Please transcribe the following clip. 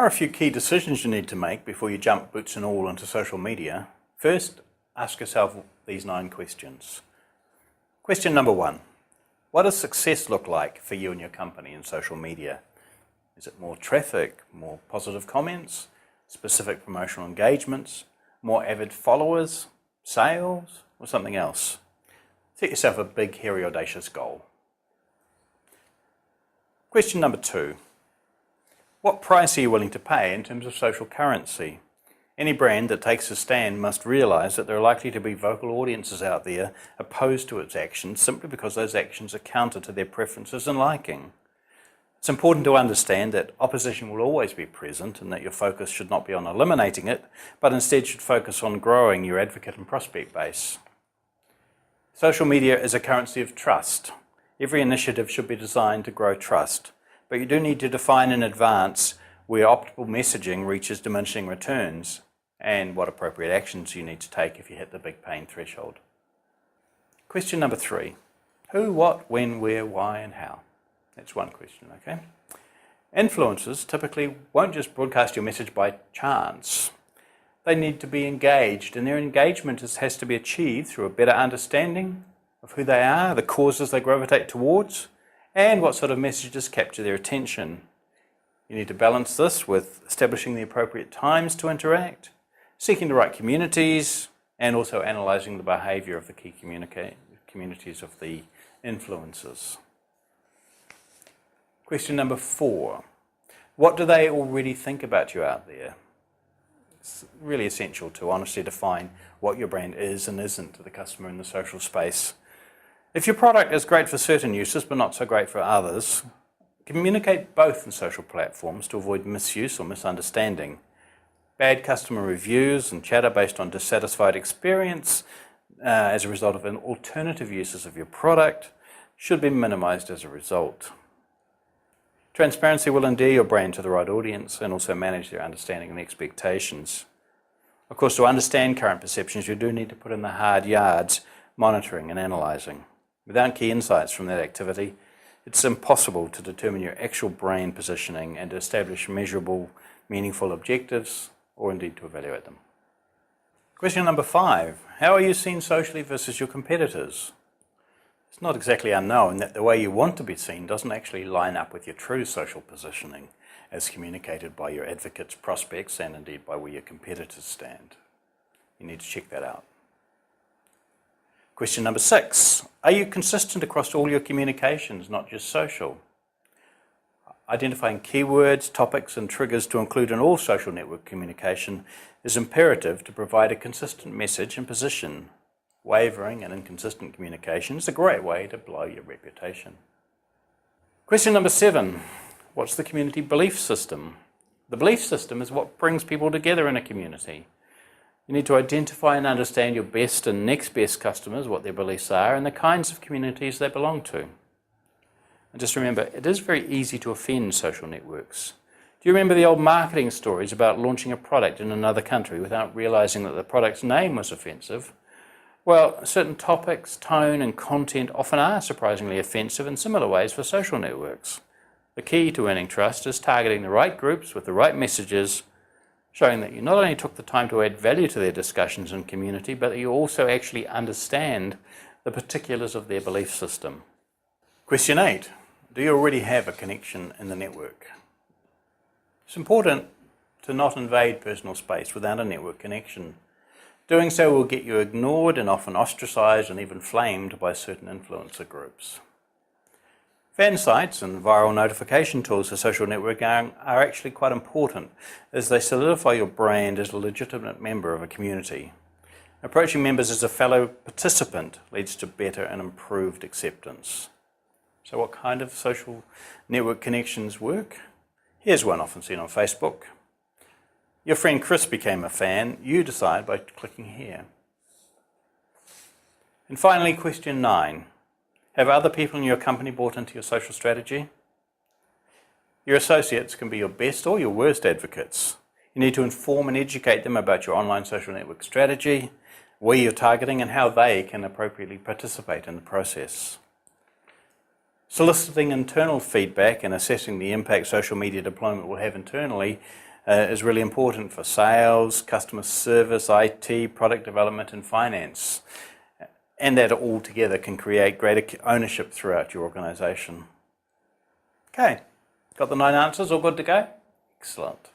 There are a few key decisions you need to make before you jump boots and all into social media. First, ask yourself these 9 questions. Question number 1. What does success look like for you and your company in social media? Is it more traffic, more positive comments, specific promotional engagements, more avid followers, sales, or something else? Set yourself a big, hairy, audacious goal. Question number 2. What price are you willing to pay in terms of social currency? Any brand that takes a stand must realise that there are likely to be vocal audiences out there opposed to its actions simply because those actions are counter to their preferences and liking. It's important to understand that opposition will always be present and that your focus should not be on eliminating it, but instead should focus on growing your advocate and prospect base. Social media is a currency of trust. Every initiative should be designed to grow trust. But you do need to define in advance where optimal messaging reaches diminishing returns and what appropriate actions you need to take if you hit the big pain threshold. Question number 3. Who, what, when, where, why, and how? That's one question, okay? Influencers typically won't just broadcast your message by chance. They need to be engaged, and their engagement has to be achieved through a better understanding of who they are, the causes they gravitate towards, and what sort of messages capture their attention. You need to balance this with establishing the appropriate times to interact, seeking the right communities, and also analysing the behaviour of the key communities of the influencers. Question number 4. What do they already think about you out there? It's really essential to honestly define what your brand is and isn't to the customer in the social space. If your product is great for certain uses but not so great for others, communicate both in social platforms to avoid misuse or misunderstanding. Bad customer reviews and chatter based on dissatisfied experience as a result of alternative uses of your product should be minimised as a result. Transparency will endear your brand to the right audience and also manage their understanding and expectations. Of course, to understand current perceptions, you do need to put in the hard yards, monitoring and analysing. Without key insights from that activity, it's impossible to determine your actual brand positioning and to establish measurable, meaningful objectives, or indeed to evaluate them. Question number 5. How are you seen socially versus your competitors? It's not exactly unknown that the way you want to be seen doesn't actually line up with your true social positioning, as communicated by your advocates, prospects, and indeed by where your competitors stand. You need to check that out. Question number 6. Are you consistent across all your communications, not just social? Identifying keywords, topics, and triggers to include in all social network communication is imperative to provide a consistent message and position. Wavering and inconsistent communication is a great way to blow your reputation. Question number 7. What's the community belief system? The belief system is what brings people together in a community. You need to identify and understand your best and next best customers, what their beliefs are, and the kinds of communities they belong to. And just remember, it is very easy to offend social networks. Do you remember the old marketing stories about launching a product in another country without realising that the product's name was offensive? Well, certain topics, tone, and content often are surprisingly offensive in similar ways for social networks. The key to earning trust is targeting the right groups with the right messages, showing that you not only took the time to add value to their discussions and community, but that you also actually understand the particulars of their belief system. Question 8. Do you already have a connection in the network? It's important to not invade personal space without a network connection. Doing so will get you ignored and often ostracised and even flamed by certain influencer groups. Fan sites and viral notification tools for social networking are actually quite important as they solidify your brand as a legitimate member of a community. Approaching members as a fellow participant leads to better and improved acceptance. So what kind of social network connections work? Here's one often seen on Facebook. Your friend Chris became a fan. You decide by clicking here. And finally, question 9. Have other people in your company bought into your social strategy? Your associates can be your best or your worst advocates. You need to inform and educate them about your online social network strategy, where you're targeting, and how they can appropriately participate in the process. Soliciting internal feedback and assessing the impact social media deployment will have internally is really important for sales, customer service, IT, product development and finance. And that all together can create greater ownership throughout your organisation. Okay, got the 9 answers, all good to go? Excellent.